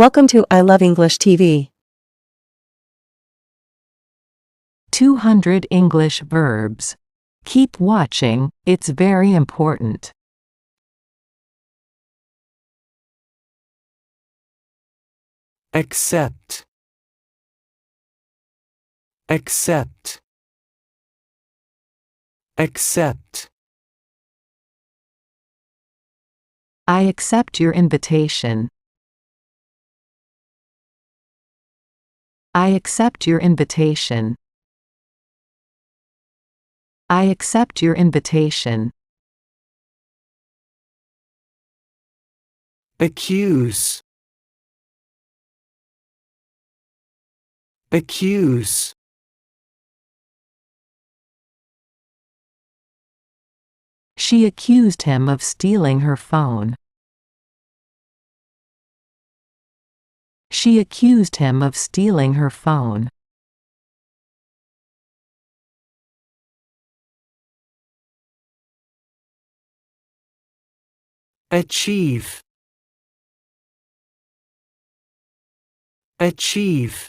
Welcome to I Love English TV. 200 English verbs. Keep watching, it's very important. Accept. Accept. Accept. I accept your invitation. I accept your invitation. I accept your invitation. Accuse. Accuse. She accused him of stealing her phone. She accused him of stealing her phone. Achieve. Achieve.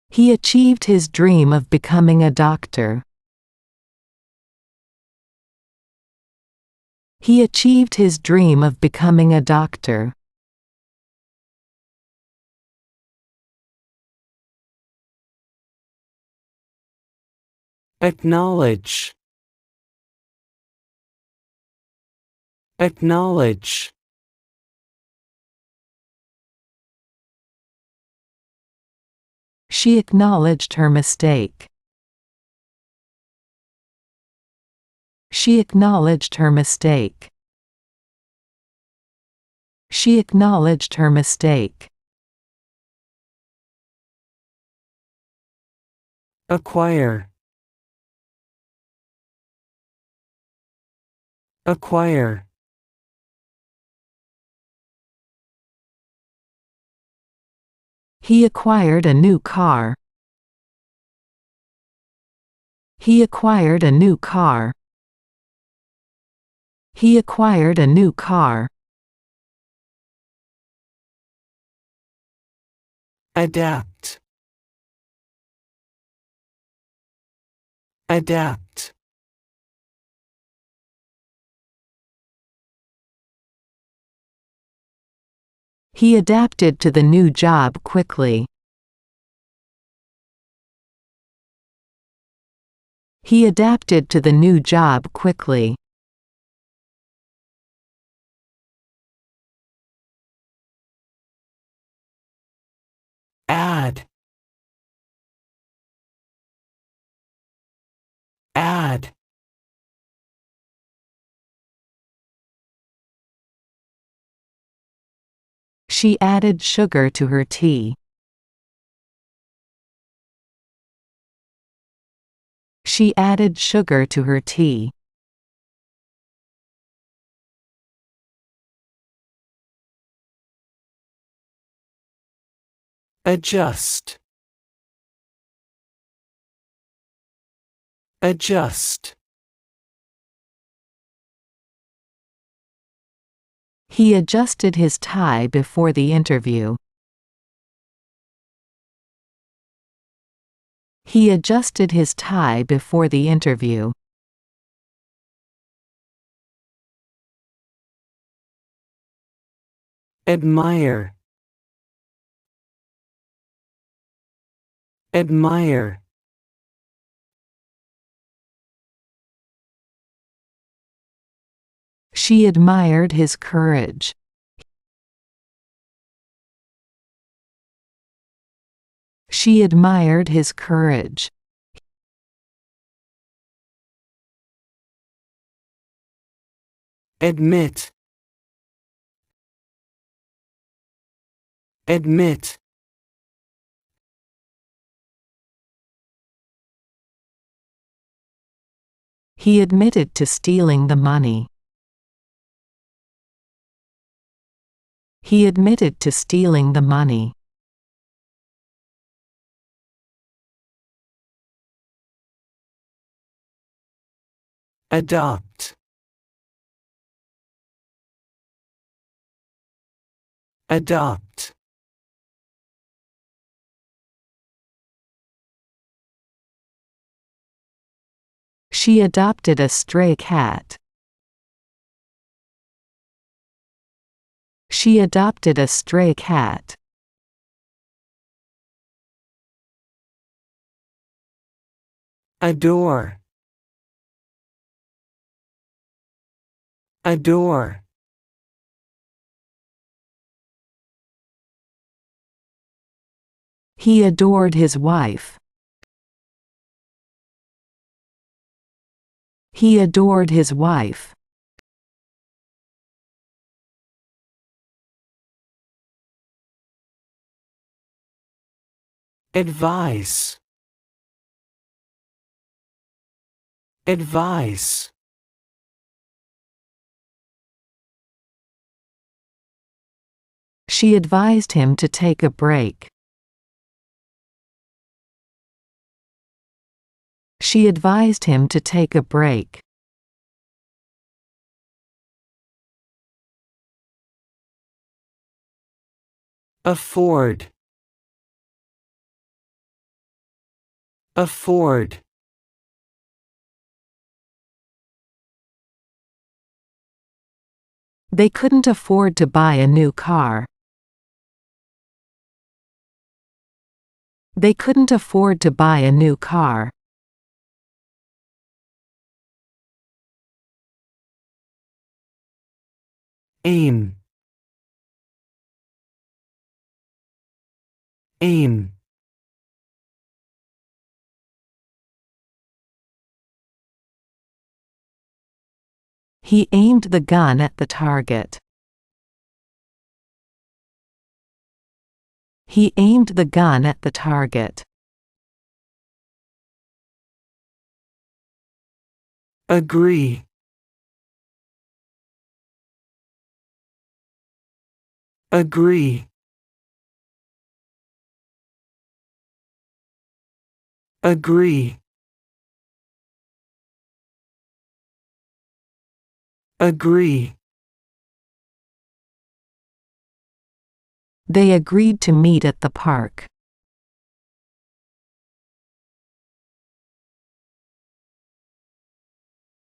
He achieved his dream of becoming a doctor. He achieved his dream of becoming a doctor. Acknowledge. Acknowledge. She acknowledged her mistake. She acknowledged her mistake. She acknowledged her mistake. Acquire. Acquire. He acquired a new car. He acquired a new car. He acquired a new car. Adapt. Adapt. He adapted to the new job quickly. He adapted to the new job quickly. Add. Add. She added sugar to her tea. She added sugar to her tea. Adjust. Adjust. He adjusted his tie before the interview. He adjusted his tie before the interview. Admire. Admire. She admired his courage. She admired his courage. Admit. Admit. He admitted to stealing the money. He admitted to stealing the money. Adopt. adopt, She adopted a stray cat. She adopted a stray cat. adore, adore, He adored his wife. He adored his wife. advise, advise, She advised him to take a break. She advised him to take a break. afford, afford, They couldn't afford to buy a new car. They couldn't afford to buy a new car. aim, aim, He aimed the gun at the target. He aimed the gun at the target. agree, agree, agree, agree, They agreed to meet at the park.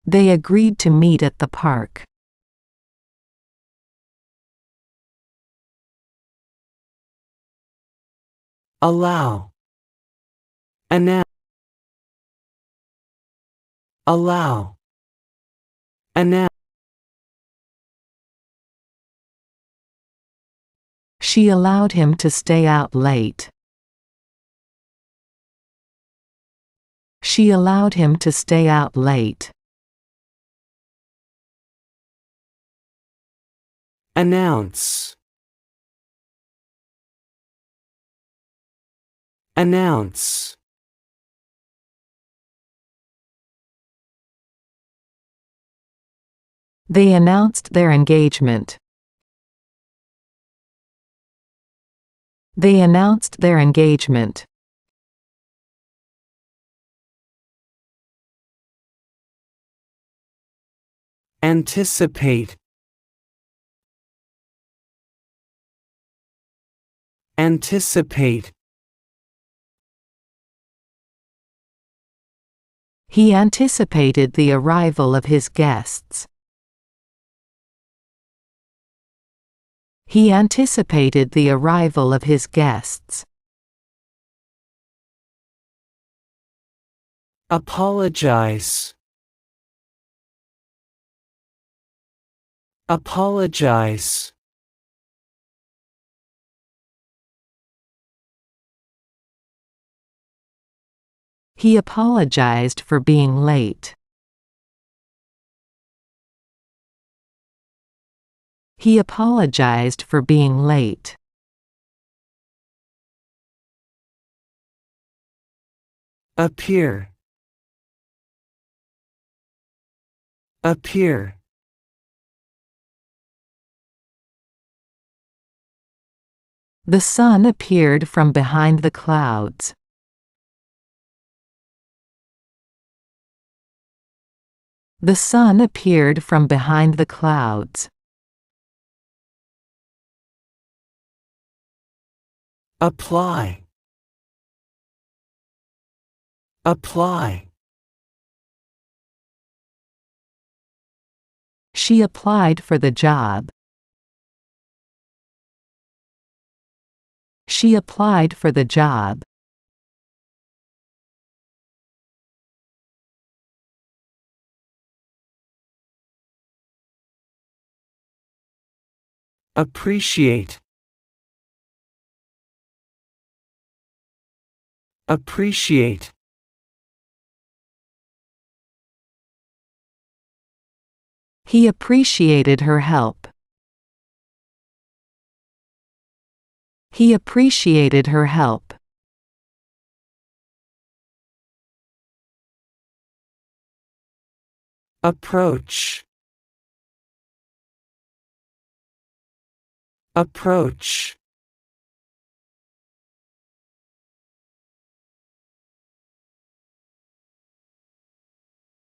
They agreed to meet at the park. allow, announce, allow, announce, She allowed him to stay out late. She allowed him to stay out late. announce, announce, They announced their engagement. They announced their engagement. anticipate, anticipate, He anticipated the arrival of his guests. He anticipated the arrival of his guests. apologize, apologize, He apologized for being late. He apologized for being late. appear, appear, The sun appeared from behind the clouds. The sun appeared from behind the clouds. Apply. Apply. She applied for the job. She applied for the job. Appreciate. Appreciate. He appreciated her help. He appreciated her help. Approach. Approach.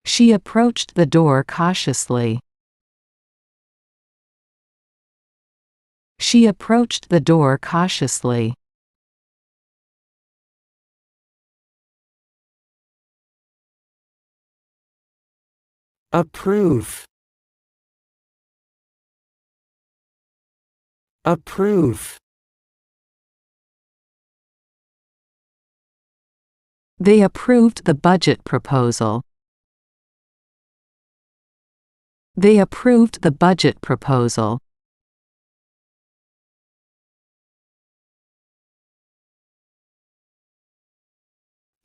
She approached the door cautiously. She approached the door cautiously. Approve. Approve. They approved the budget proposal. They approved the budget proposal.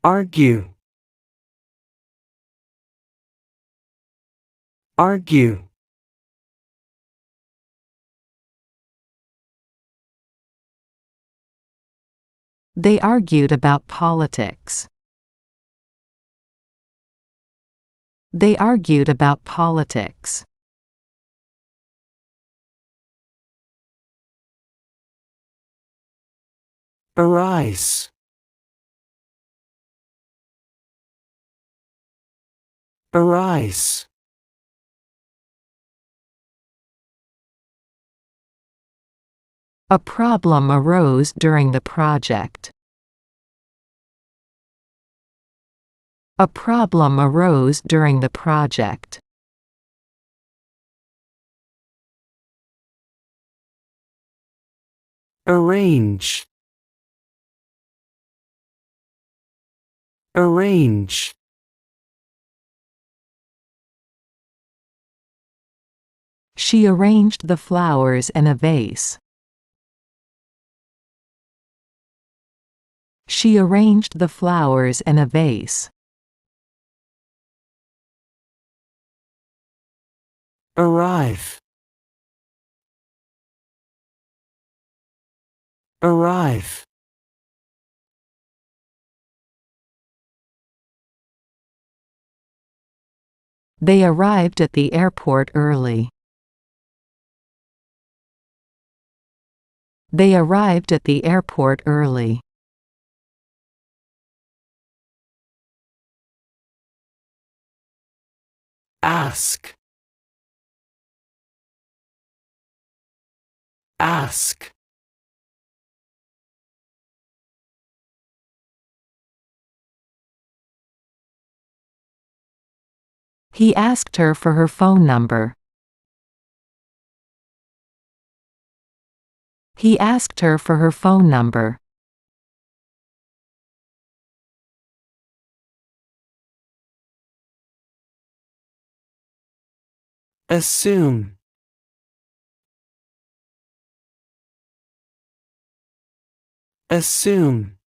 Argue. Argue. They argued about politics. They argued about politics. Arise. Arise. A problem arose during the project. A problem arose during the project. Arrange. Arrange. She arranged the flowers in a vase. She arranged the flowers in a vase. Arrive. Arrive. They arrived at the airport early. They arrived at the airport early. Ask. Ask. He asked her for her phone number. He asked her for her phone number. Assume. Assume.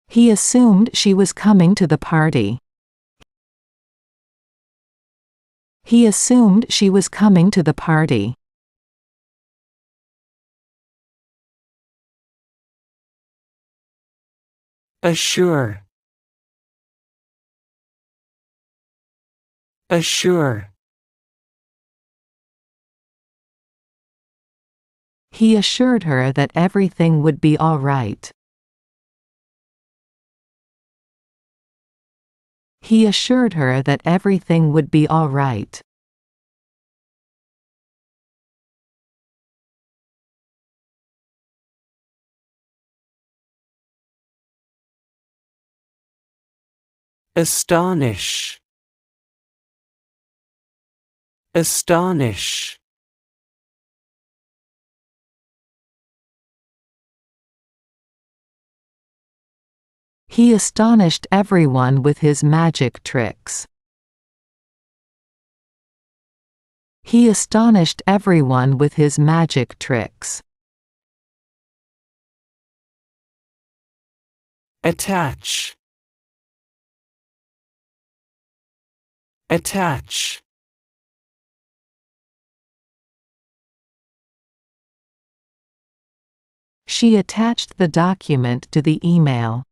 He assumed she was coming to the party. He assumed she was coming to the party. Assure. Assure. He assured her that everything would be all right. He assured her that everything would be all right. Astonish. Astonish. He astonished everyone with his magic tricks. He astonished everyone with his magic tricks. Attach. Attach. She attached the document to the email.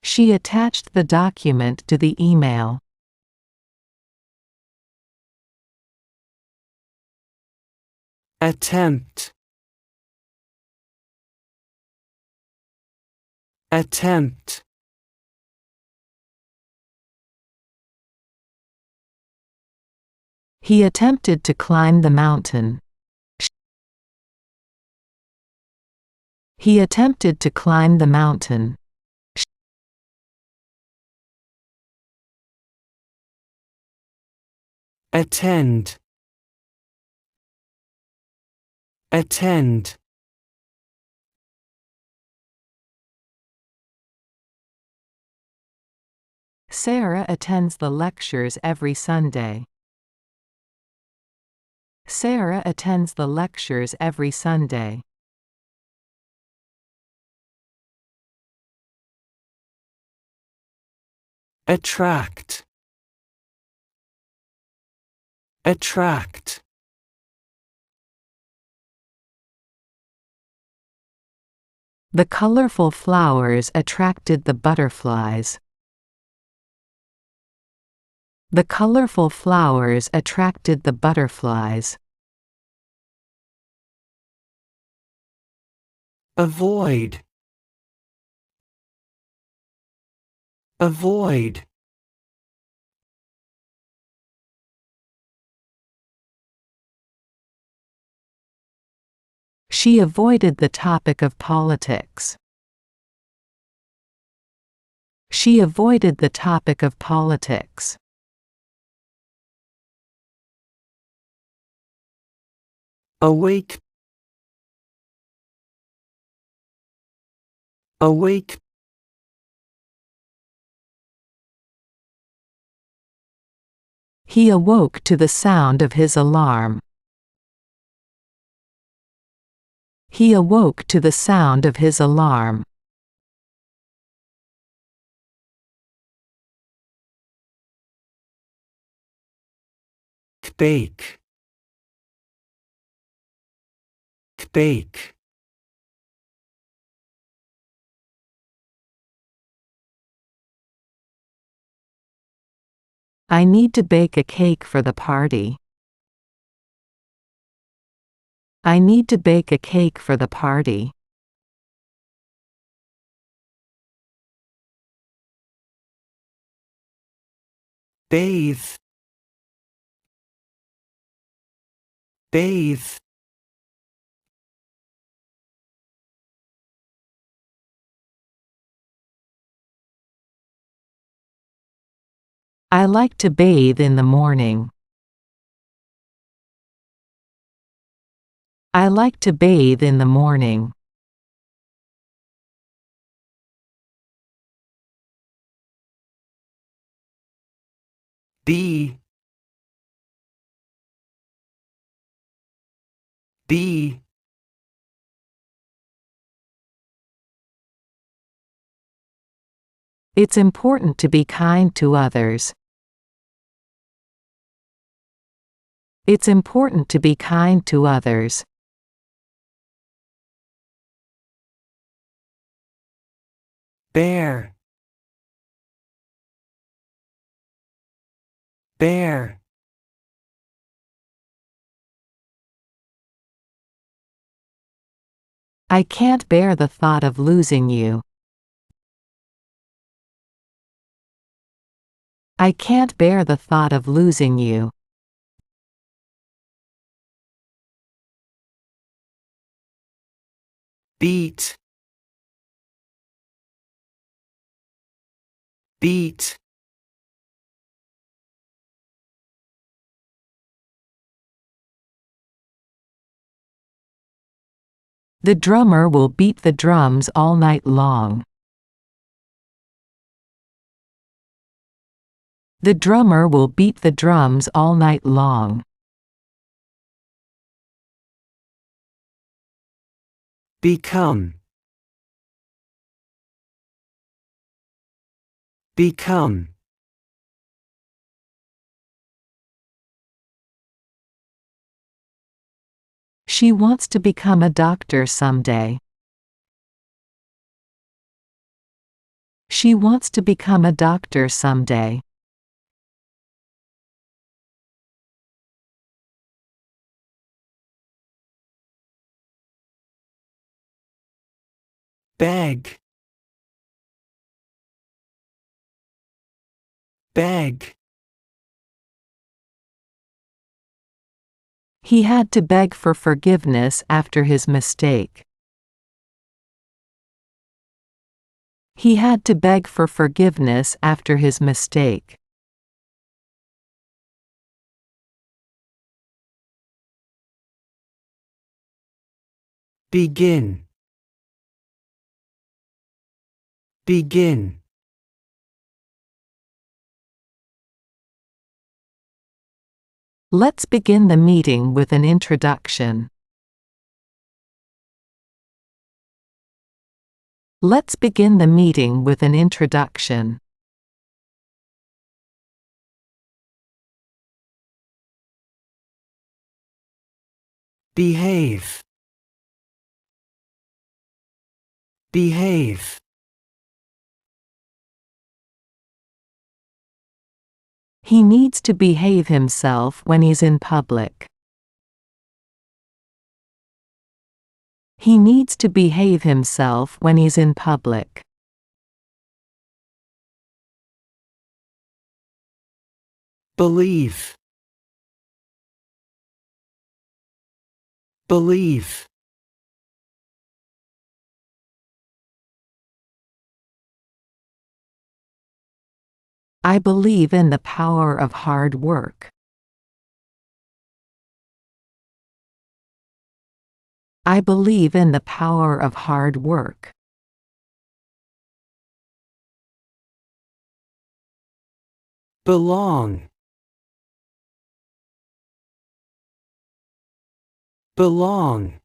She attached the document to the email. Attempt. Attempt. He attempted to climb the mountain. He attempted to climb the mountain. Attend. Attend. Sarah attends the lectures every Sunday. Sarah attends the lectures every Sunday. Attract. Attract. The colorful flowers attracted the butterflies. The colorful flowers attracted the butterflies. Avoid. Avoid. She avoided the topic of politics. She avoided the topic of politics. Awake. Awake. He awoke to the sound of his alarm. He awoke to the sound of his alarm. Bake. Bake. I need to bake a cake for the party. I need to bake a cake for the party. Bathe. Bathe. I like to bathe in the morning. I like to bathe in the morning. Be. Be. It's important to be kind to others. It's important to be kind to others. Bear. Bear. I can't bear the thought of losing you. I can't bear the thought of losing you. Beat. beat, The drummer will beat the drums all night long. The drummer will beat the drums all night long. become, become, She wants to become a doctor someday. She wants to become a doctor someday. beg, beg, He had to beg for forgiveness after his mistake. He had to beg for forgiveness after his mistake. begin, begin, Let's begin the meeting with an introduction. Let's begin the meeting with an introduction. behave, behave, He needs to behave himself when he's in public. He needs to behave himself when he's in public. believe, believe, I believe in the power of hard work. I believe in the power of hard work. belong, belong,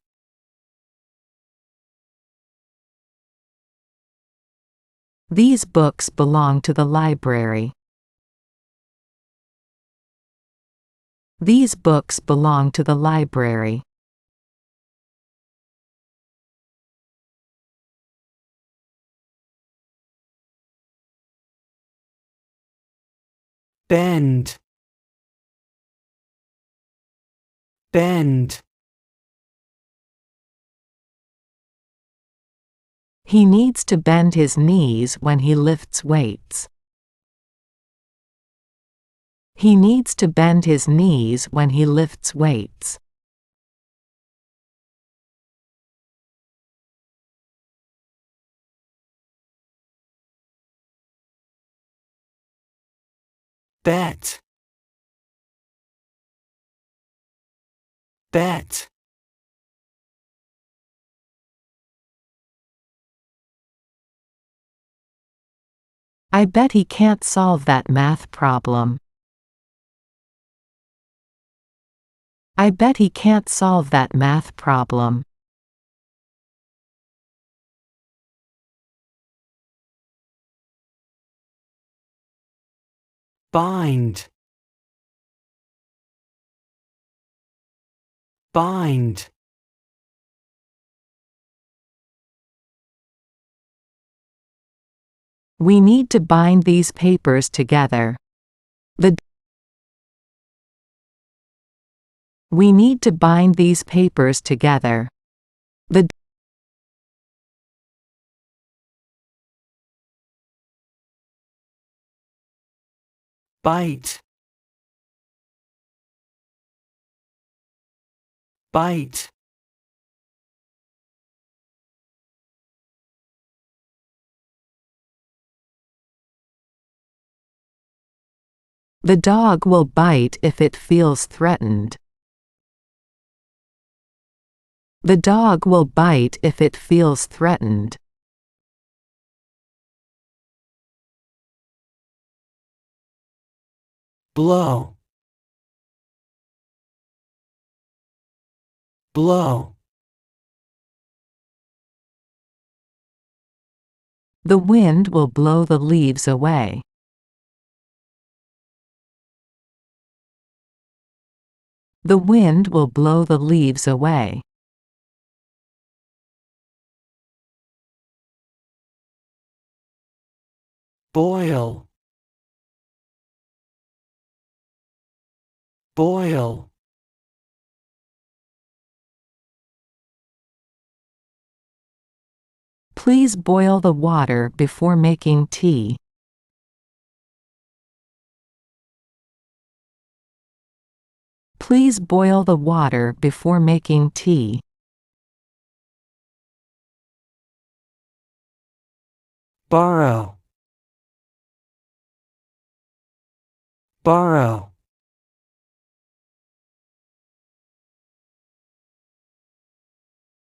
These books belong to the library. These books belong to the library. bend, bend, He needs to bend his knees when he lifts weights. He needs to bend his knees when he lifts weights. bet, bet, I bet he can't solve that math problem. I bet he can't solve that math problem. bind, bind, We need to bind these papers together. We need to bind these papers together. bite, bite, The dog will bite if it feels threatened. The dog will bite if it feels threatened. blow, blow, The wind will blow the leaves away. The wind will blow the leaves away. boil, boil, Please boil the water before making tea. Please boil the water before making tea. borrow, borrow,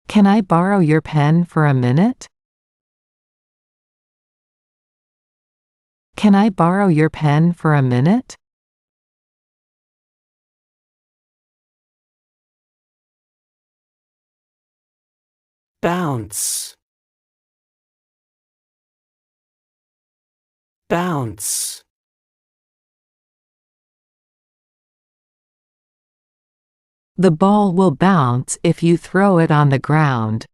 Can I borrow your pen for a minute? Can I borrow your pen for a minute? bounce, bounce, The ball will bounce if you throw it on the ground.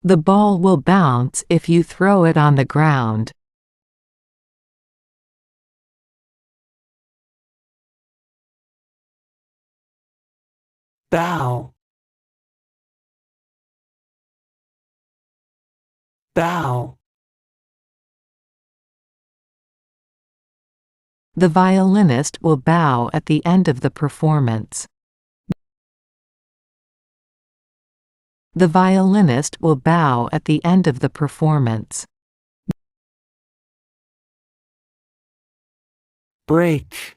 The ball will bounce if you throw it on the ground. bow, bow, The violinist will bow at the end of the performance. The violinist will bow at the end of the performance. break,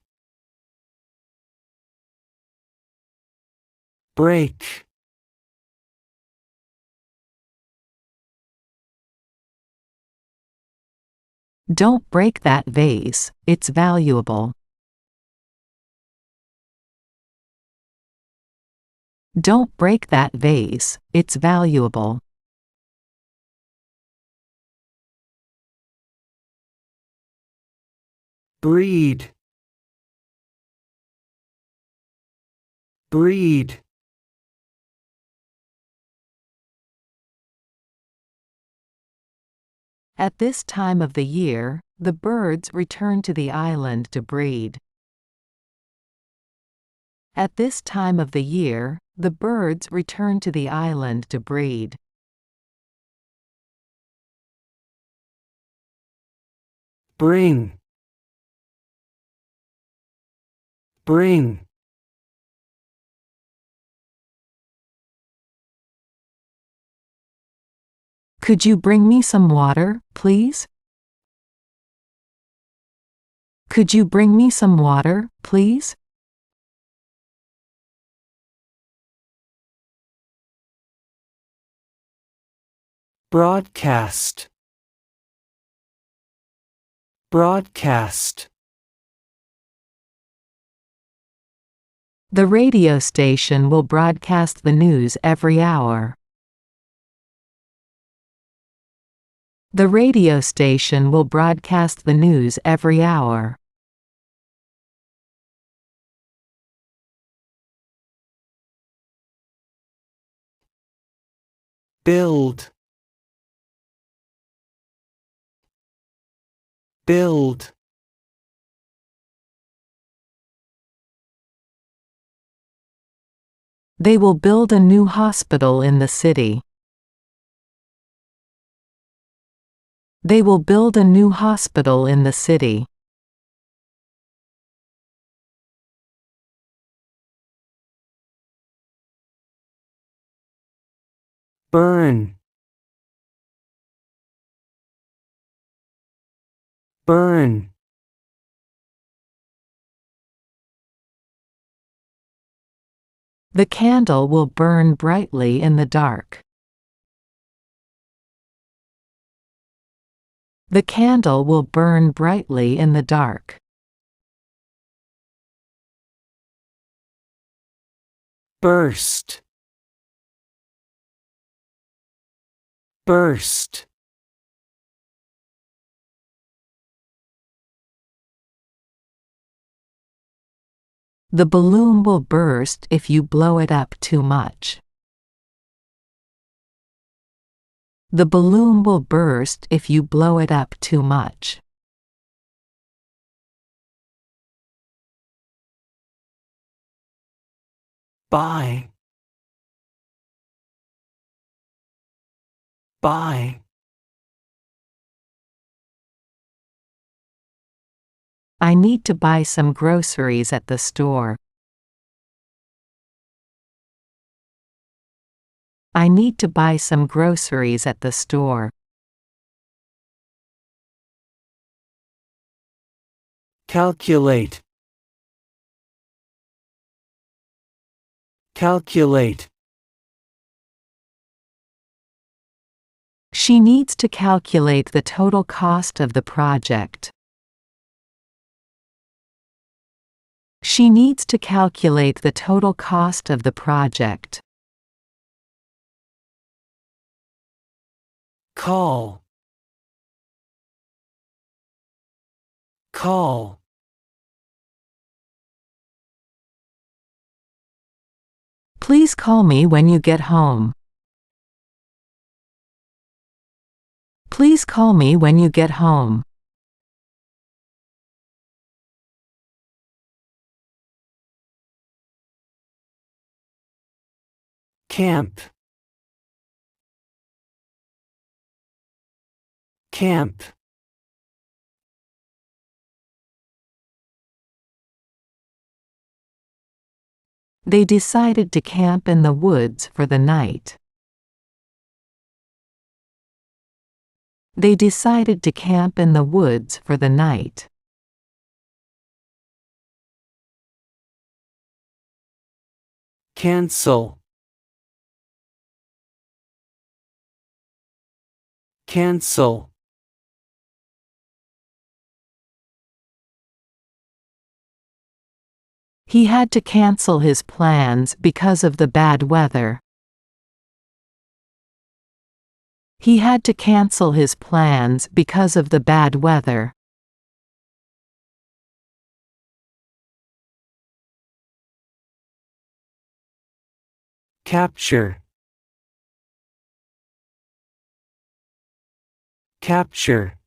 break, Don't break that vase, it's valuable. Don't break that vase, it's valuable. breed, breed, At this time of the year, the birds return to the island to breed. At this time of the year, the birds return to the island to breed. bring, bring, Could you bring me some water, please? Could you bring me some water, please? broadcast, broadcast, The radio station will broadcast the news every hour. The radio station will broadcast the news every hour. build, build, They will build a new hospital in the city. They will build a new hospital in the city. burn, burn, The candle will burn brightly in the dark. The candle will burn brightly in the dark. burst, burst, The balloon will burst if you blow it up too much. The balloon will burst if you blow it up too much. buy, buy, I need to buy some groceries at the store. I need to buy some groceries at the store. calculate, calculate, She needs to calculate the total cost of the project. She needs to calculate the total cost of the project. call, call, Please call me when you get home. Please call me when you get home. camp, camp, They decided to camp in the woods for the night. They decided to camp in the woods for the night. cancel, cancel, He had to cancel his plans because of the bad weather. He had to cancel his plans because of the bad weather. capture, capture,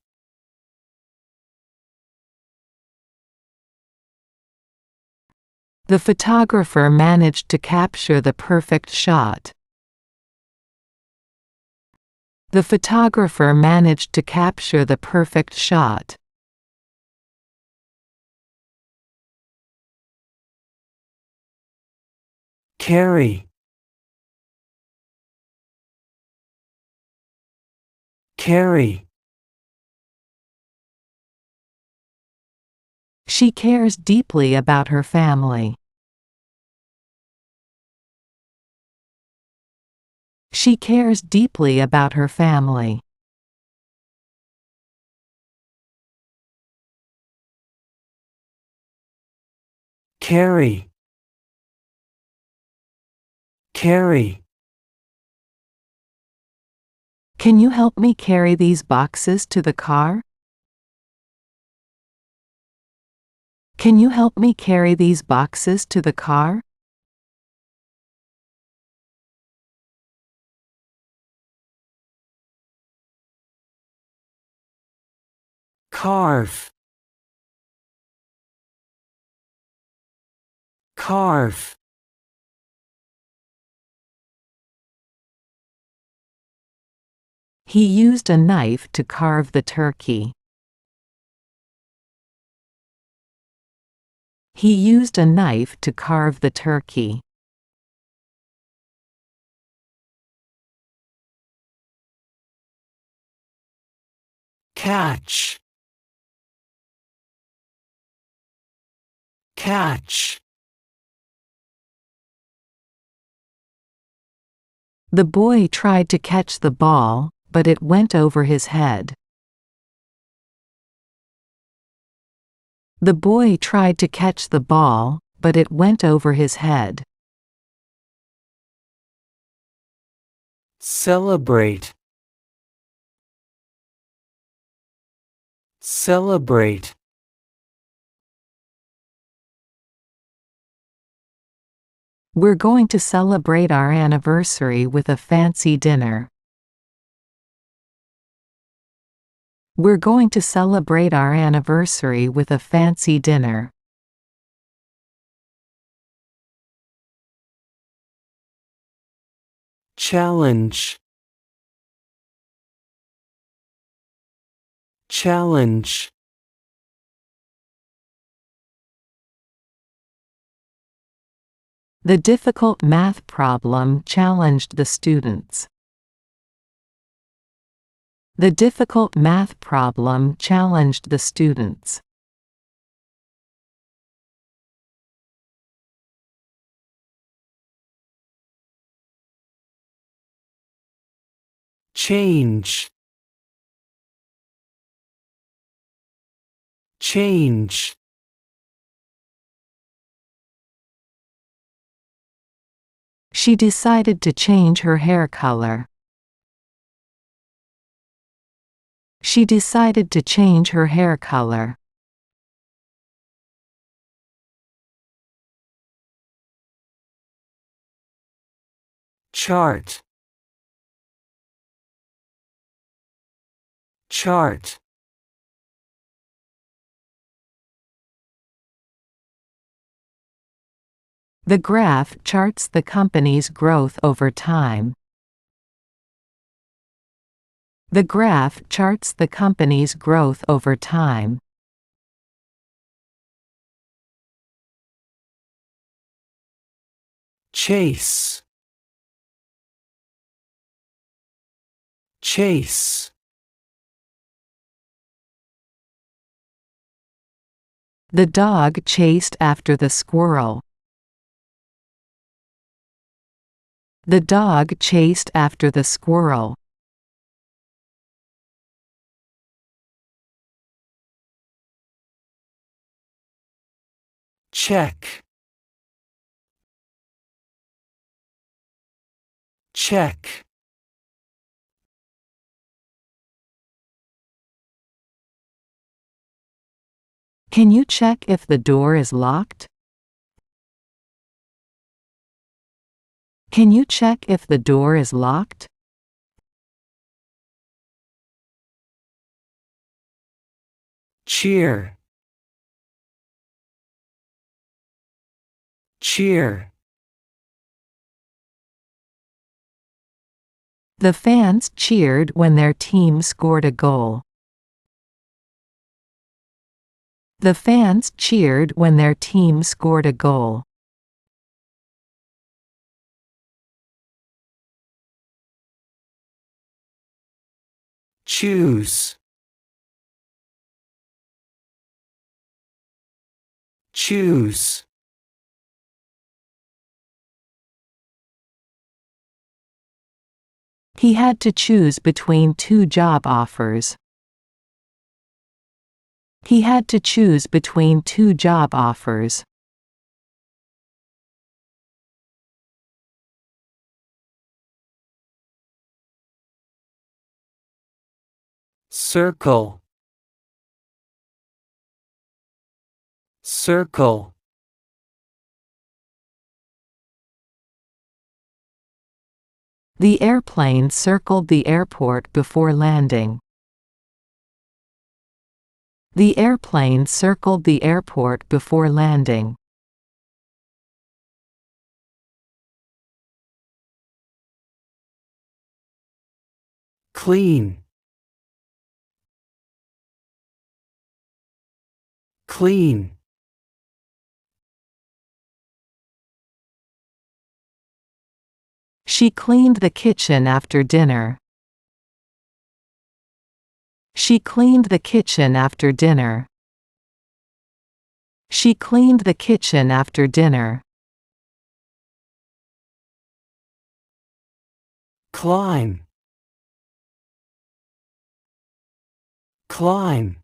The photographer managed to capture the perfect shot. The photographer managed to capture the perfect shot. carry, carry, She cares deeply about her family. She cares deeply about her family. carry, carry, Can you help me carry these boxes to the car? Can you help me carry these boxes to the car? carve, carve, He used a knife to carve the turkey. He used a knife to carve the turkey. catch, catch, The boy tried to catch the ball, but it went over his head. The boy tried to catch the ball, but it went over his head. celebrate, celebrate, We're going to celebrate our anniversary with a fancy dinner. We're going to celebrate our anniversary with a fancy dinner. challenge, challenge, The difficult math problem challenged the students. The difficult math problem challenged the students. change, change, She decided to change her hair color. She decided to change her hair color. chart, chart, The graph charts the company's growth over time. The graph charts the company's growth over time. chase, chase, The dog chased after the squirrel. The dog chased after the squirrel. check, check, Can you check if the door is locked? Can you check if the door is locked? cheer, cheer, The fans cheered when their team scored a goal. The fans cheered when their team scored a goal. choose, choose, He had to choose between two job offers. He had to choose between two job offers. circle, circle, The airplane circled the airport before landing. The airplane circled the airport before landing. clean, clean, She cleaned the kitchen after dinner. She cleaned the kitchen after dinner. She cleaned the kitchen after dinner. Climb. Climb.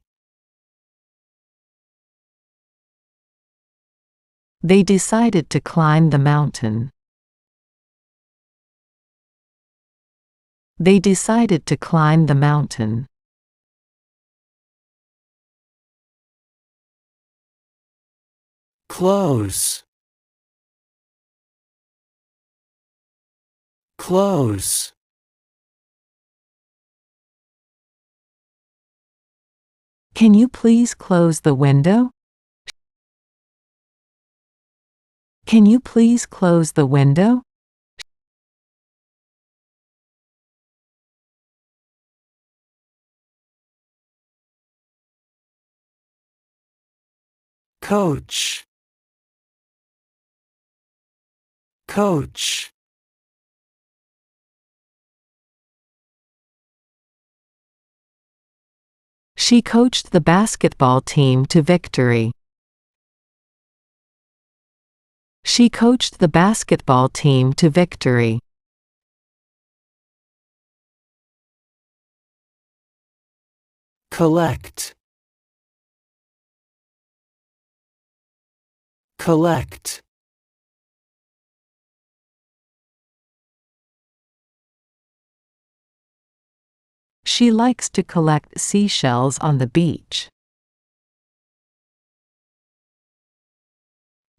They decided to climb the mountain. They decided to climb the mountain. Close. Close. Can you please close the window? Can you please close the window? Coach. Coach. She coached the basketball team to victory. She coached the basketball team to victory. Collect. Collect. She likes to collect seashells on the beach.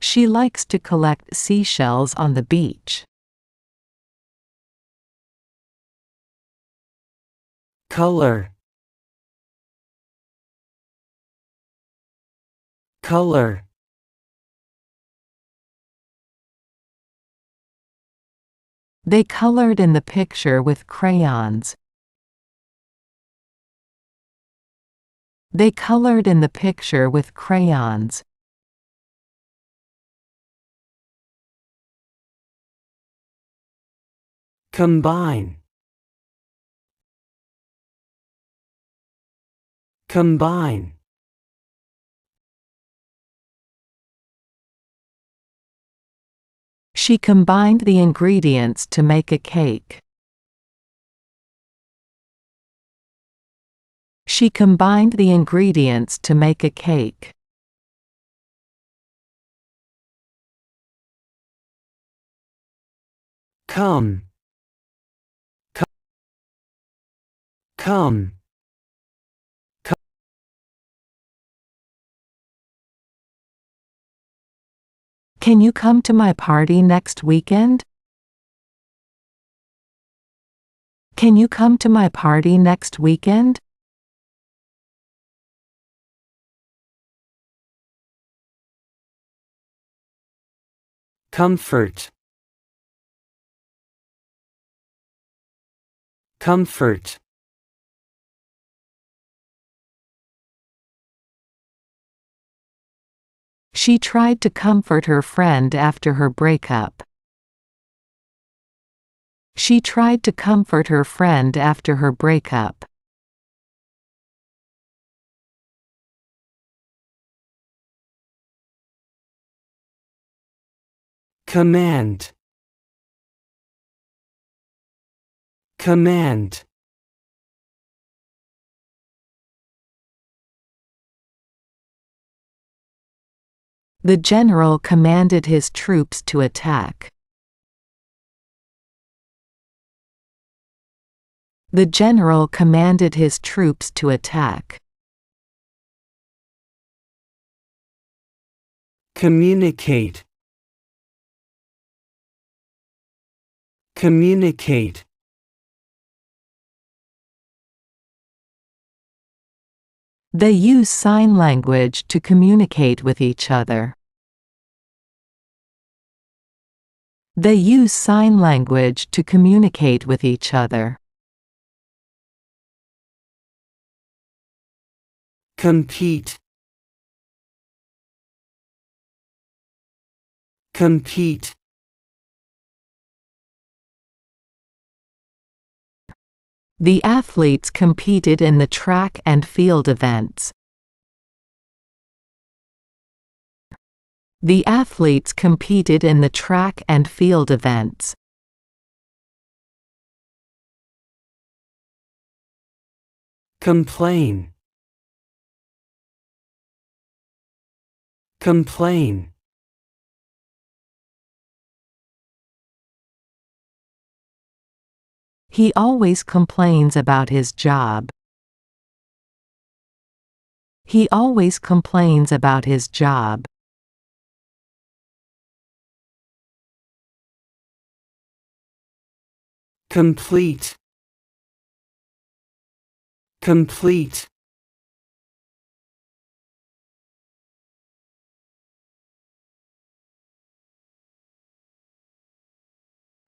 She likes to collect seashells on the beach. Color. Color. They colored in the picture with crayons. They colored in the picture with crayons. Combine. Combine. She combined the ingredients to make a cake. She combined the ingredients to make a cake. Come. Come. Can you come to my party next weekend? Can you come to my party next weekend? Comfort. Comfort. She tried to comfort her friend after her breakup. She tried to comfort her friend after her breakup. Command. Command. The general commanded his troops to attack. The general commanded his troops to attack. Communicate. Communicate. They use sign language to communicate with each other. They use sign language to communicate with each other. Compete. Compete. The athletes competed in the track and field events. The athletes competed in the track and field events. Complain. Complain. He always complains about his job. He always complains about his job. Complete. Complete.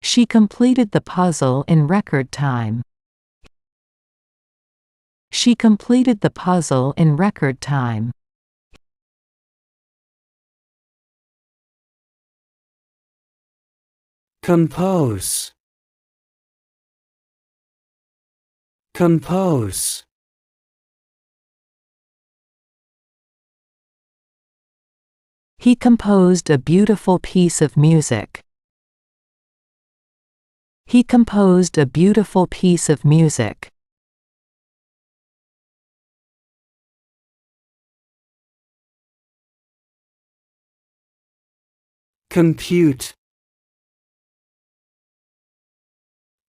She completed the puzzle in record time. She completed the puzzle in record time. Compose. Compose. He composed a beautiful piece of music. He composed a beautiful piece of music. Compute.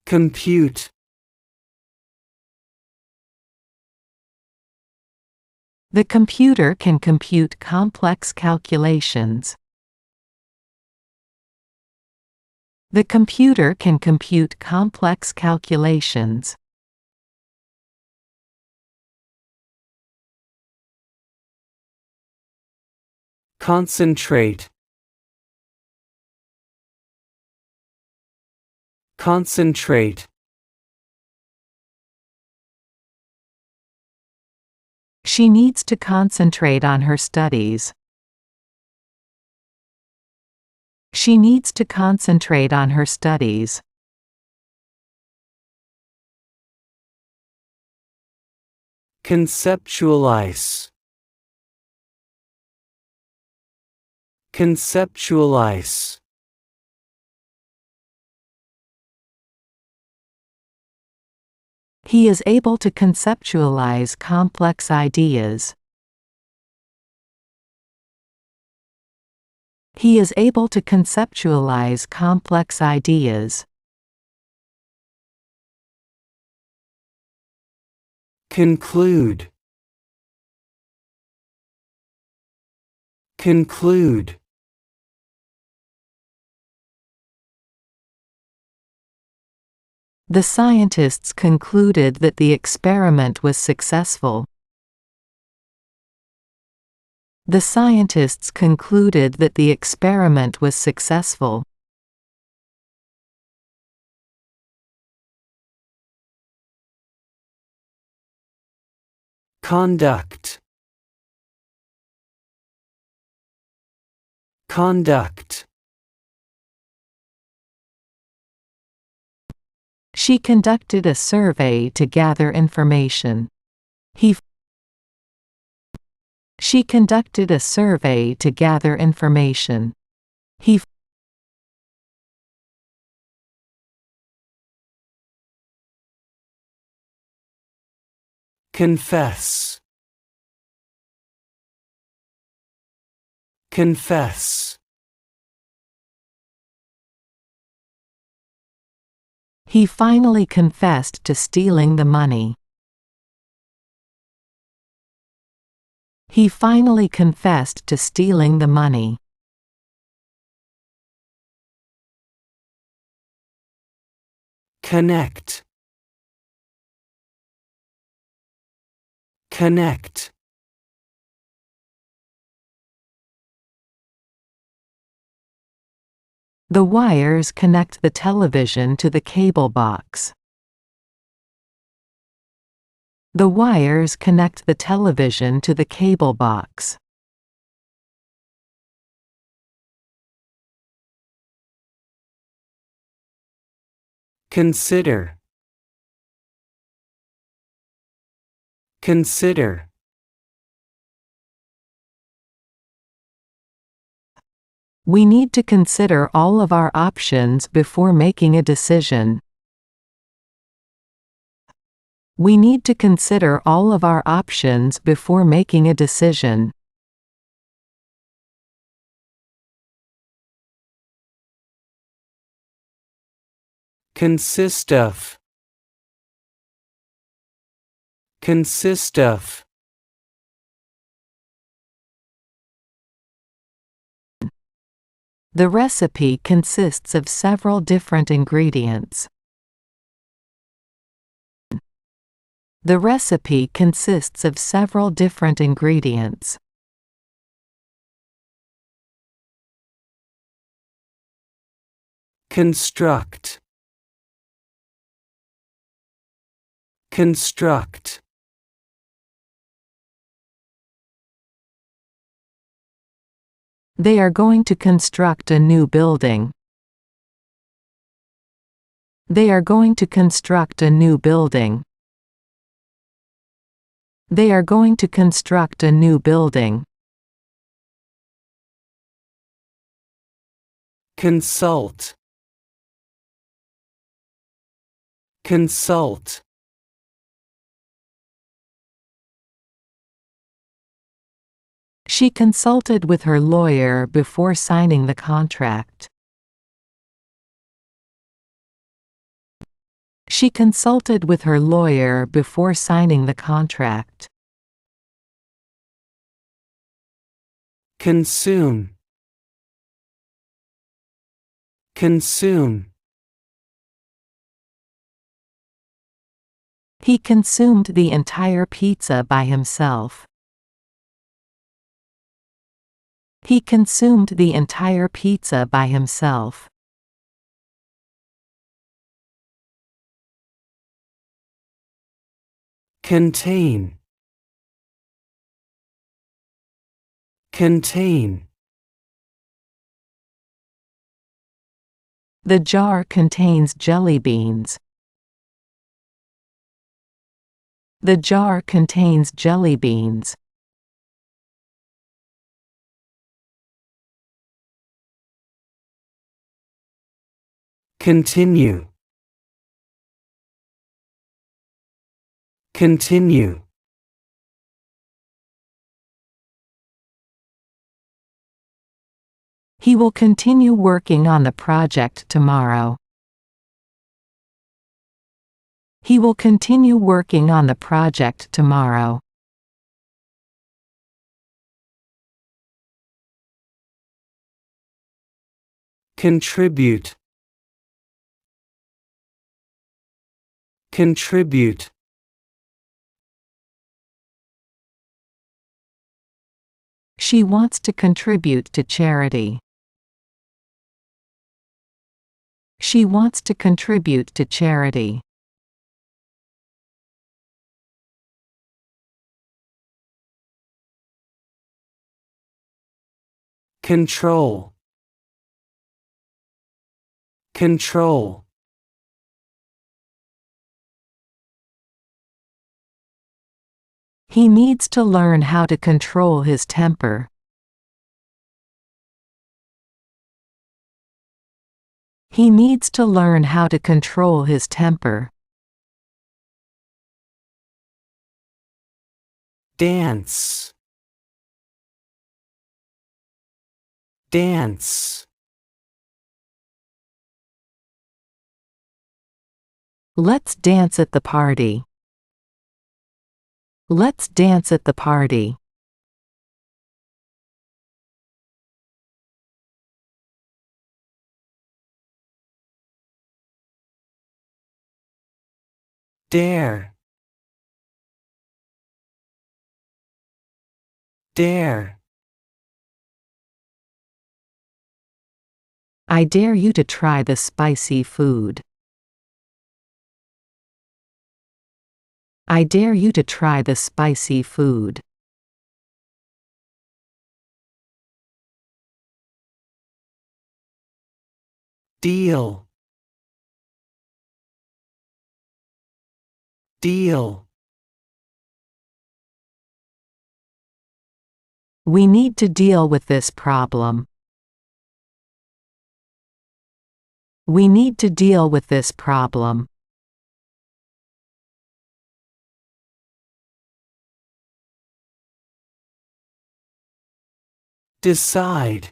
Compute. The computer can compute complex calculations. The computer can compute complex calculations. Concentrate. Concentrate. She needs to concentrate on her studies. She needs to concentrate on her studies. Conceptualize. Conceptualize. He is able to conceptualize complex ideas. He is able to conceptualize complex ideas. Conclude. Conclude. The scientists concluded that the experiment was successful. The scientists concluded that the experiment was successful. Conduct. Conduct. She conducted a survey to gather information. She conducted a survey to gather information. Confess. Confess. He finally confessed to stealing the money. He finally confessed to stealing the money. Connect. Connect. The wires connect the television to the cable box. The wires connect the television to the cable box. Consider. Consider. We need to consider all of our options before making a decision. We need to consider all of our options before making a decision. Consist of. Consist of. The recipe consists of several different ingredients. The recipe consists of several different ingredients. Construct. Construct. They are going to construct a new building. They are going to construct a new building. They are going to construct a new building. Consult. Consult. She consulted with her lawyer before signing the contract. She consulted with her lawyer before signing the contract. Consume. Consume. He consumed the entire pizza by himself. He consumed the entire pizza by himself. Contain. Contain. The jar contains jelly beans. The jar contains jelly beans. Continue. Continue. He will continue working on the project tomorrow. He will continue working on the project tomorrow. Contribute. Contribute. She wants to contribute to charity. She wants to contribute to charity. Control. Control. He needs to learn how to control his temper. He needs to learn how to control his temper. Dance. Dance. Let's dance at the party. Let's dance at the party. Dare. Dare. I dare you to try the spicy food. I dare you to try the spicy food. Deal. Deal. We need to deal with this problem. We need to deal with this problem. Decide.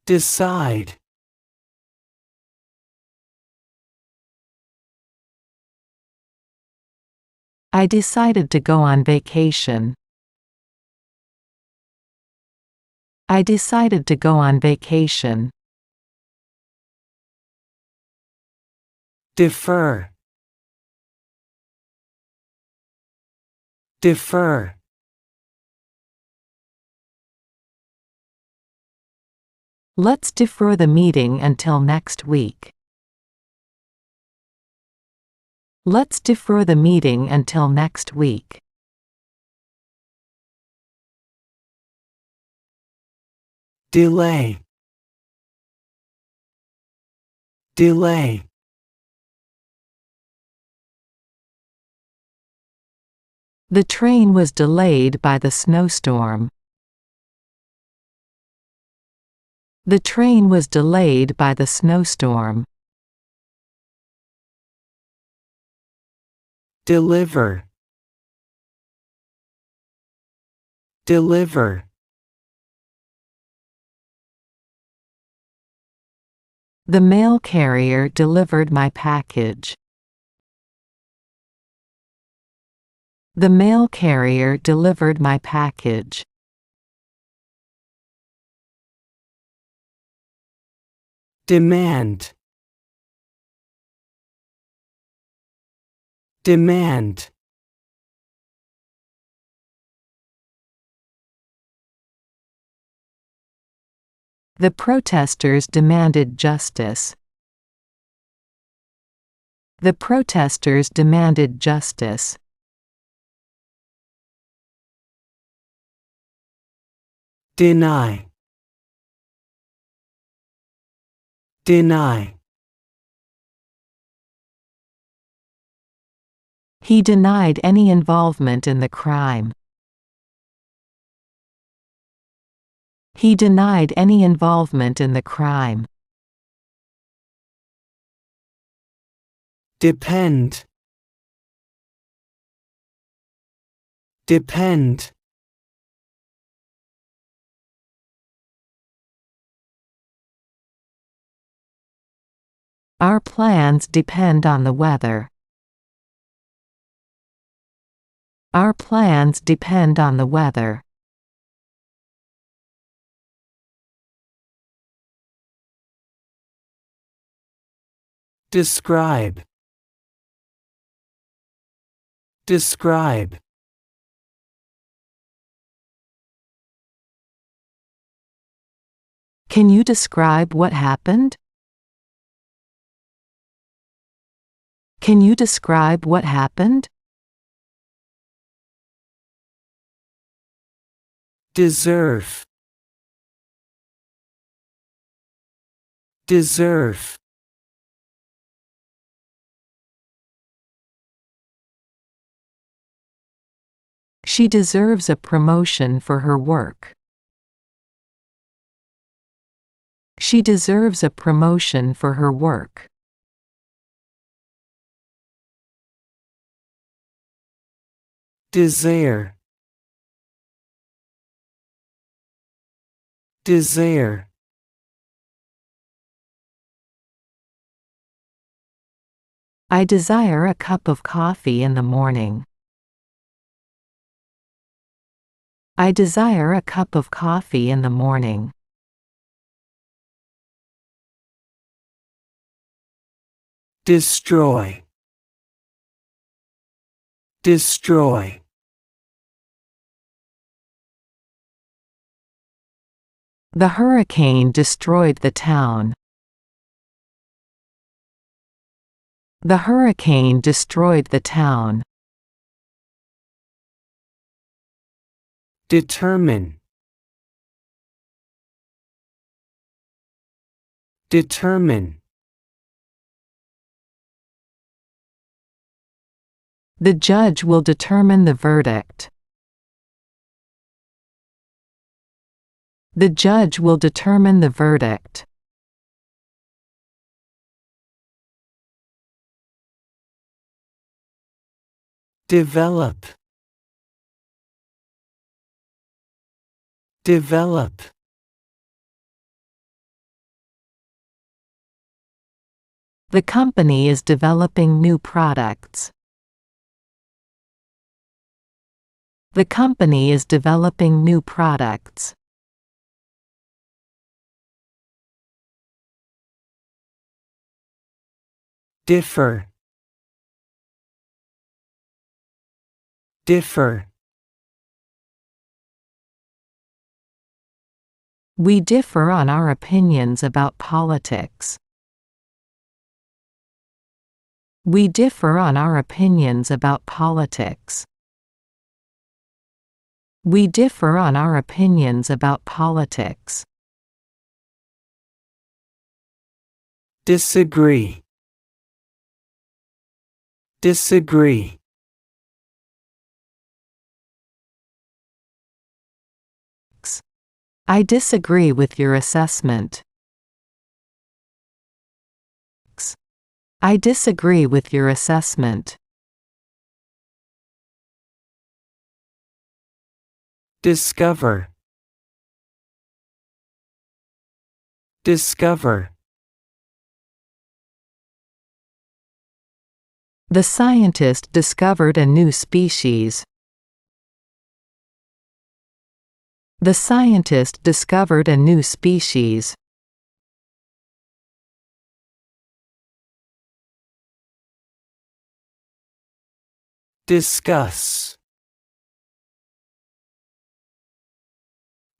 Decide. I decided to go on vacation. I decided to go on vacation. Defer. Defer. Let's defer the meeting until next week. Let's defer the meeting until next week. Delay. Delay. The train was delayed by the snowstorm. The train was delayed by the snowstorm. Deliver. Deliver. The mail carrier delivered my package. The mail carrier delivered my package. Demand. Demand. The protesters demanded justice. The protesters demanded justice. Deny. Deny. He denied any involvement in the crime. He denied any involvement in the crime. Depend. Depend. Our plans depend on the weather. Our plans depend on the weather. Describe. Describe. Can you describe what happened? Can you describe what happened? Deserve. Deserve. She deserves a promotion for her work. She deserves a promotion for her work. Desire. Desire. I desire a cup of coffee in the morning. I desire a cup of coffee in the morning. Destroy. Destroy. The hurricane destroyed the town. The hurricane destroyed the town. Determine. Determine. The judge will determine the verdict. The judge will determine the verdict. Develop. Develop. The company is developing new products. The company is developing new products. Differ. Differ. We differ on our opinions about politics. We differ on our opinions about politics. We differ on our opinions about politics. Disagree. Disagree. I disagree with your assessment. I disagree with your assessment. Discover. Discover. The scientist discovered a new species. The scientist discovered a new species. Discuss.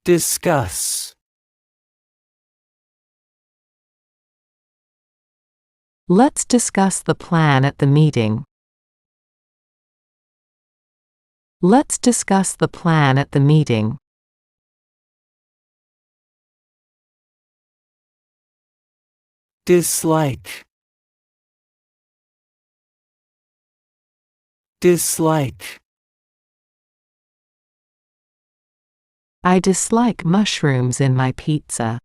Discuss. Let's discuss the plan at the meeting. Let's discuss the plan at the meeting. Dislike. Dislike. I dislike mushrooms in my pizza.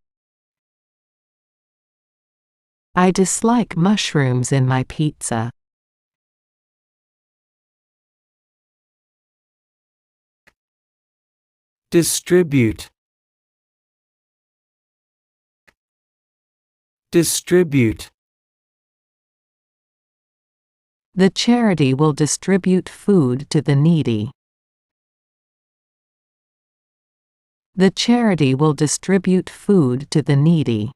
I dislike mushrooms in my pizza. Distribute. Distribute. The charity will distribute food to the needy. The charity will distribute food to the needy.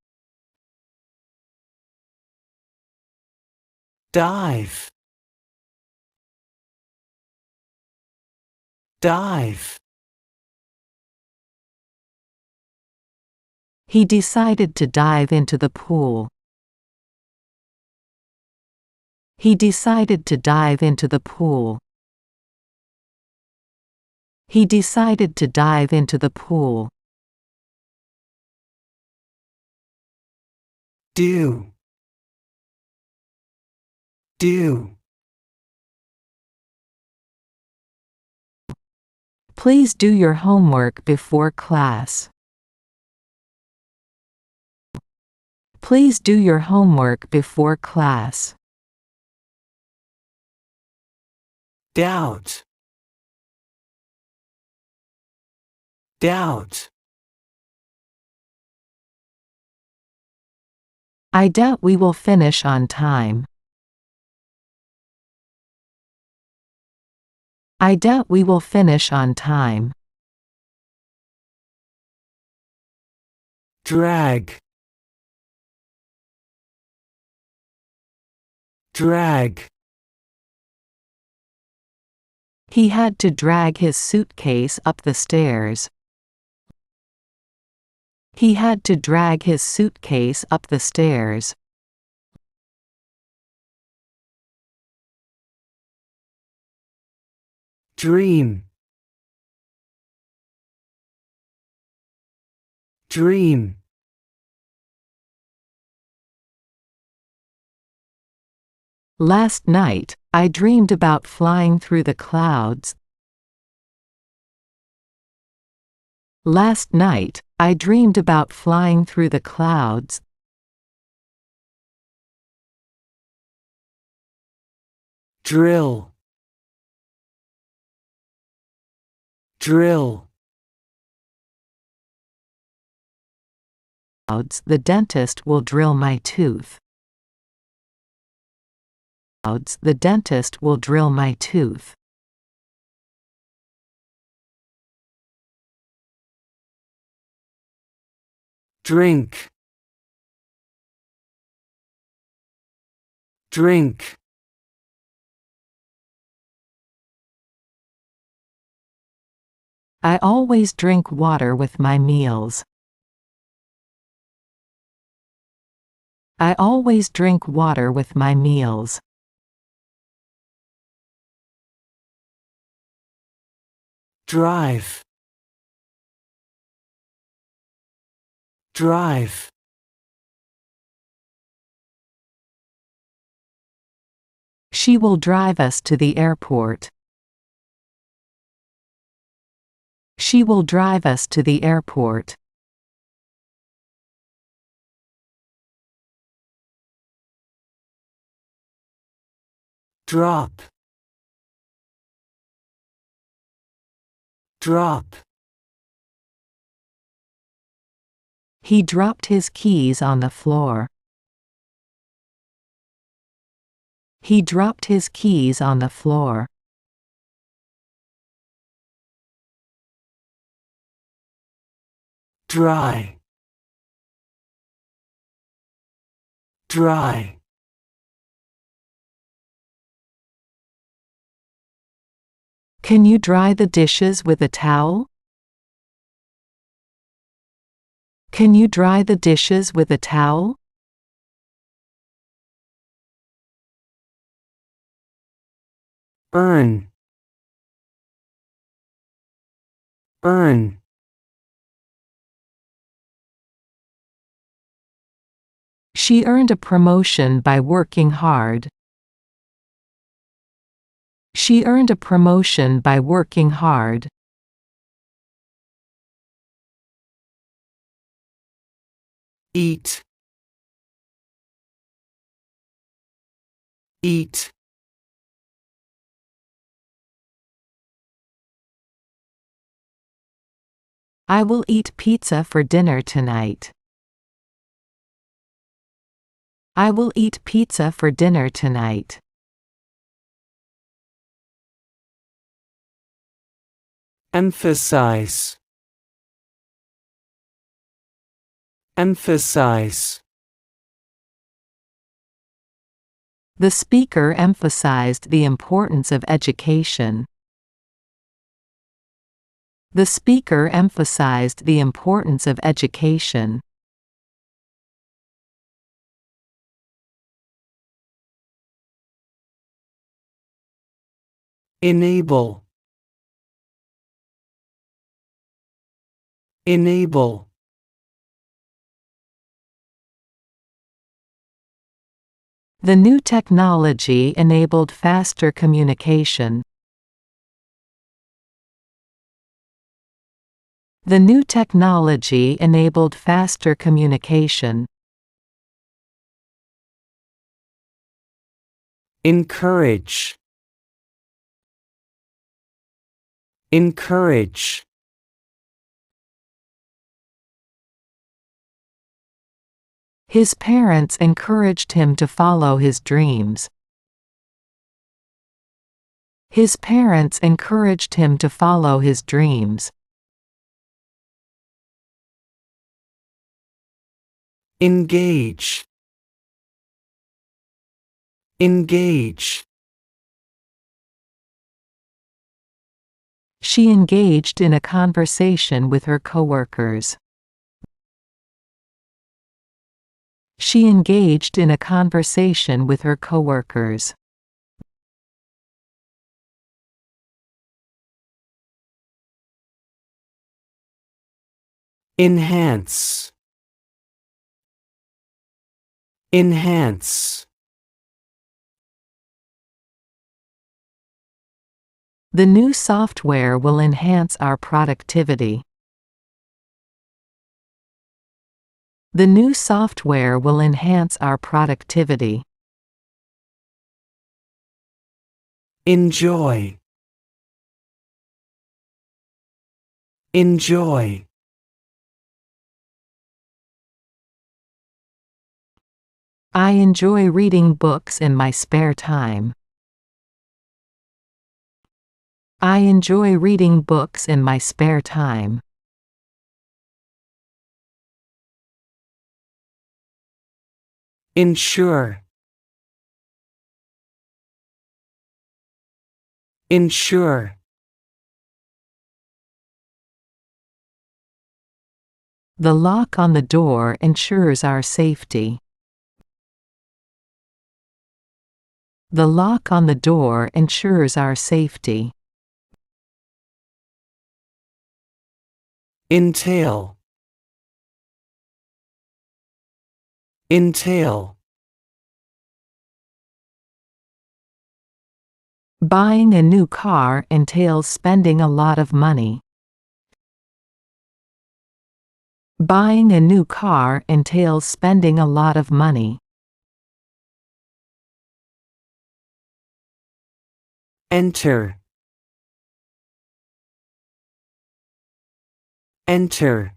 Dive. Dive. He decided to dive into the pool. He decided to dive into the pool. He decided to dive into the pool. Do. Do. Please do your homework before class. Please do your homework before class. Doubt. Doubt. I doubt we will finish on time. I doubt we will finish on time. Drag. Drag. He had to drag his suitcase up the stairs. He had to drag his suitcase up the stairs. Dream. Dream. Last night, I dreamed about flying through the clouds. Last night, I dreamed about flying through the clouds. drill, drill, The dentist will drill my tooth. The dentist will drill my tooth. drink, drink, I always drink water with my meals. I always drink water with my meals. drive, drive, She will drive us to the airport. She will drive us to the airport. drop, drop, He dropped his keys on the floor. He dropped his keys on the floor. dry, dry, Can you dry the dishes with a towel? Can you dry the dishes with a towel? earn, earn, She earned a promotion by working hard. She earned a promotion by working hard. eat, eat, I will eat pizza for dinner tonight. I will eat pizza for dinner tonight. emphasize, emphasize, The speaker emphasized the importance of education. The speaker emphasized the importance of education. enable, enable, The new technology enabled faster communication. The new technology enabled faster communication. encourage, encourage, His parents encouraged him to follow his dreams. His parents encouraged him to follow his dreams. engage, engage, She engaged in a conversation with her coworkers. She engaged in a conversation with her coworkers. enhance, enhance, The new software will enhance our productivity. The new software will enhance our productivity. Enjoy. Enjoy. I enjoy reading books in my spare time. I enjoy reading books in my spare time. Ensure. Ensure. The lock on the door ensures our safety. The lock on the door ensures our safety. Entail. Entail. Buying a new car entails spending a lot of money. Buying a new car entails spending a lot of money. Enter. Enter.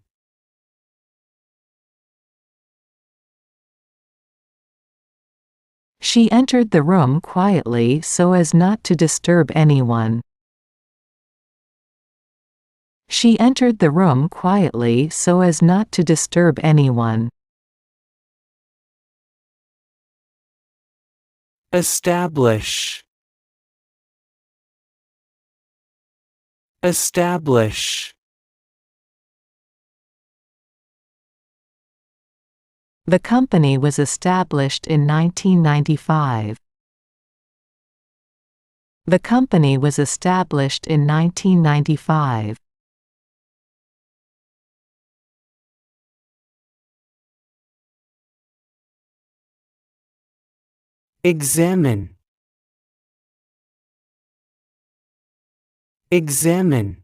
She entered the room quietly so as not to disturb anyone. She entered the room quietly so as not to disturb anyone. Establish. Establish. The company was established in 1995. The company was established in 1995. Examine. Examine.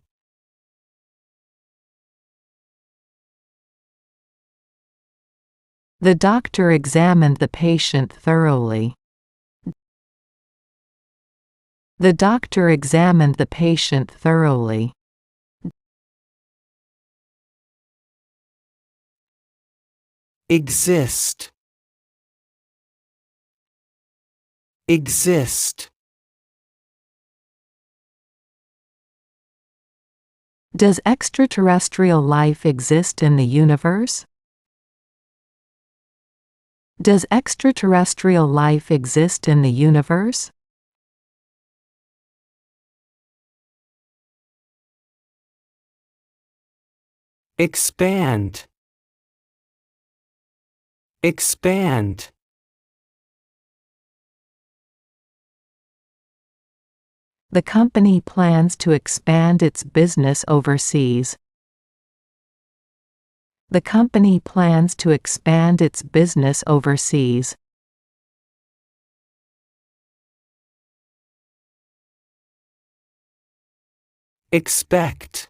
The doctor examined the patient thoroughly. The doctor examined the patient thoroughly. Exist. Exist. Does extraterrestrial life exist in the universe? Does extraterrestrial life exist in the universe? Expand. Expand. The company plans to expand its business overseas. The company plans to expand its business overseas. Expect.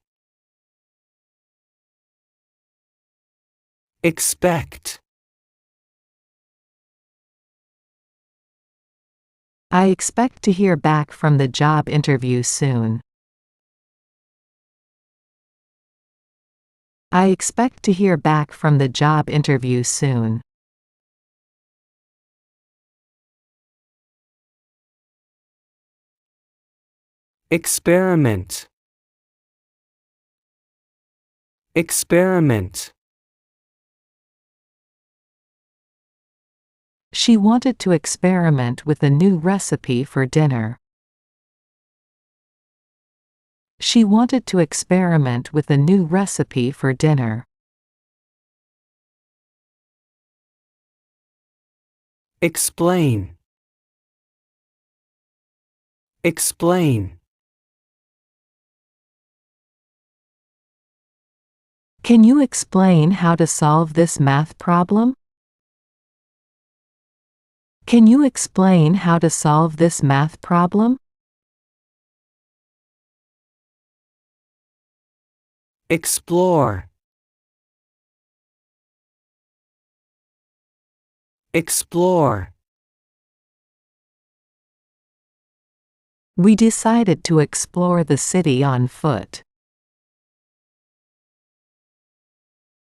Expect. I expect to hear back from the job interview soon. I expect to hear back from the job interview soon. Experiment. Experiment. She wanted to experiment with a new recipe for dinner. She wanted to experiment with a new recipe for dinner. Explain. Explain. Can you explain how to solve this math problem? Can you explain how to solve this math problem? Explore. explore, We decided to explore the city on foot.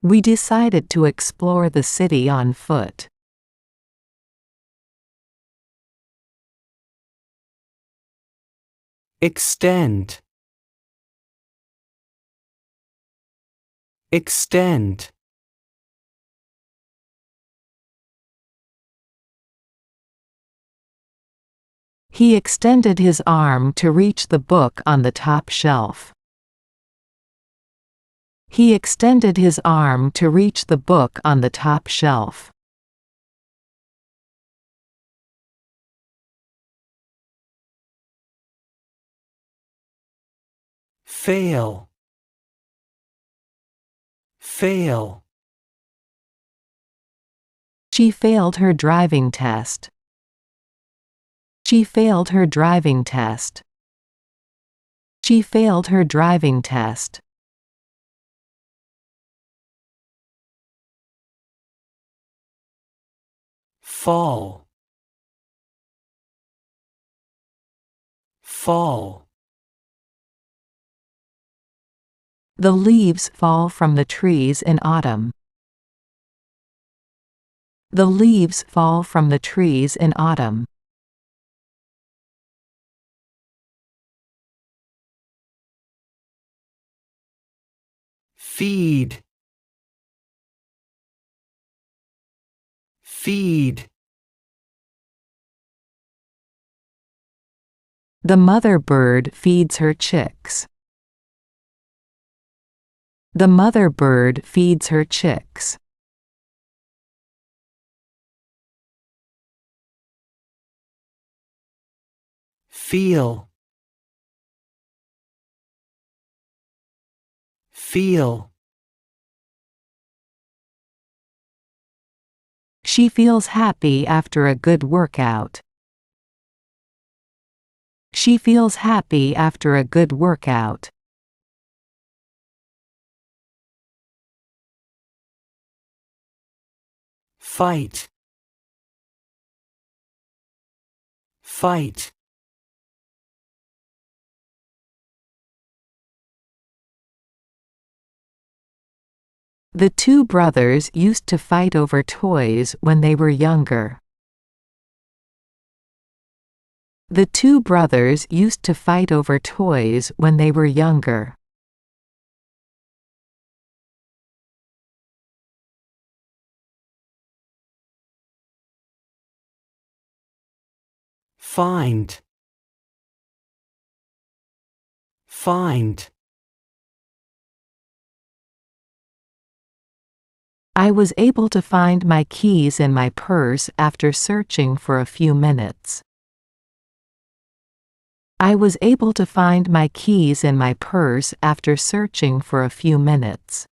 We decided to explore the city on foot. extend, extend, He extended his arm to reach the book on the top shelf. He extended his arm to reach the book on the top shelf. fail, fail, She failed her driving test. She failed her driving test. She failed her driving test. fall, fall, The leaves fall from the trees in autumn. The leaves fall from the trees in autumn. feed, feed, The mother bird feeds her chicks. The mother bird feeds her chicks. feel, feel, She feels happy after a good workout. She feels happy after a good workout. fight, fight, The two brothers used to fight over toys when they were younger. The two brothers used to fight over toys when they were younger. find, find, I was able to find my keys in my purse after searching for a few minutes. I was able to find my keys in my purse after searching for a few minutes.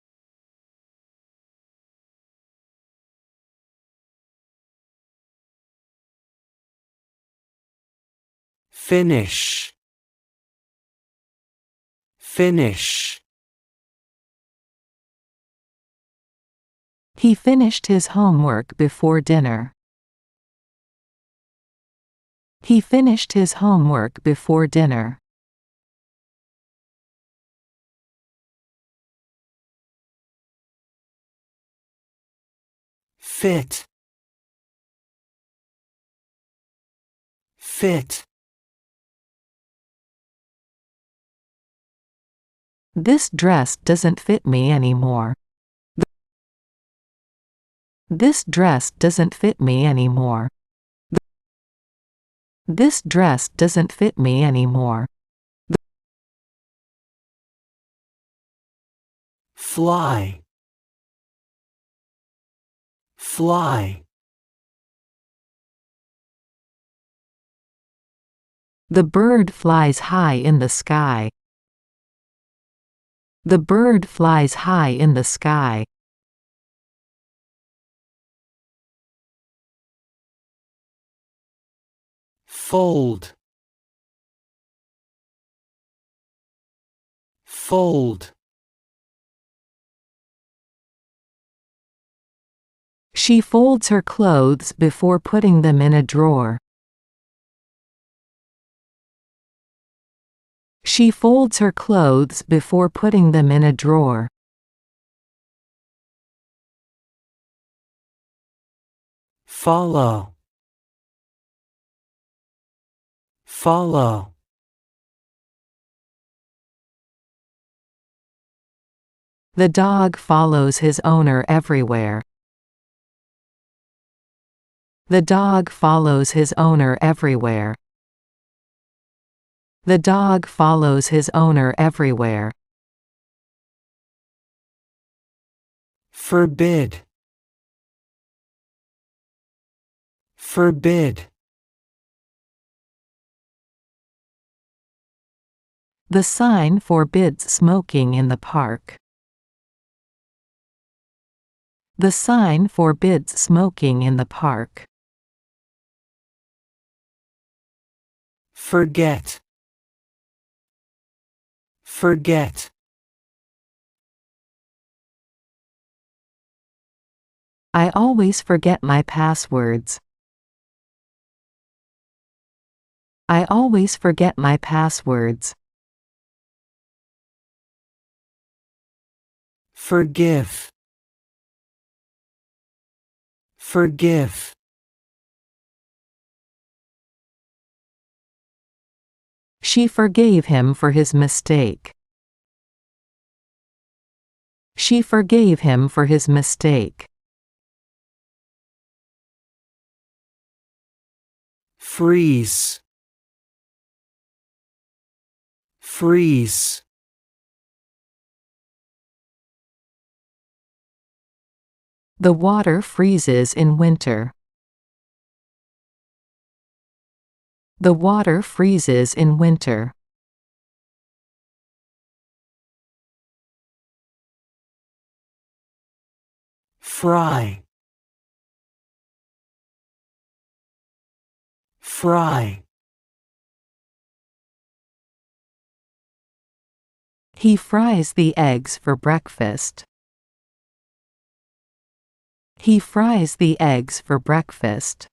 finish, finish, He finished his homework before dinner. He finished his homework before dinner. fit, fit, This dress doesn't fit me anymore. This dress doesn't fit me anymore. This dress doesn't fit me anymore. fly, fly, The bird flies high in the sky. The bird flies high in the sky. fold, fold, She folds her clothes before putting them in a drawer. She folds her clothes before putting them in a drawer. Follow. Follow. The dog follows his owner everywhere. The dog follows his owner everywhere. The dog follows his owner everywhere. Forbid. Forbid. The sign forbids smoking in the park. The sign forbids smoking in the park. Forget. Forget. I always forget my passwords. I always forget my passwords. Forgive. Forgive. She forgave him for his mistake. She forgave him for his mistake. Freeze. Freeze. The water freezes in winter. The water freezes in winter. Fry. Fry. He fries the eggs for breakfast. He fries the eggs for breakfast.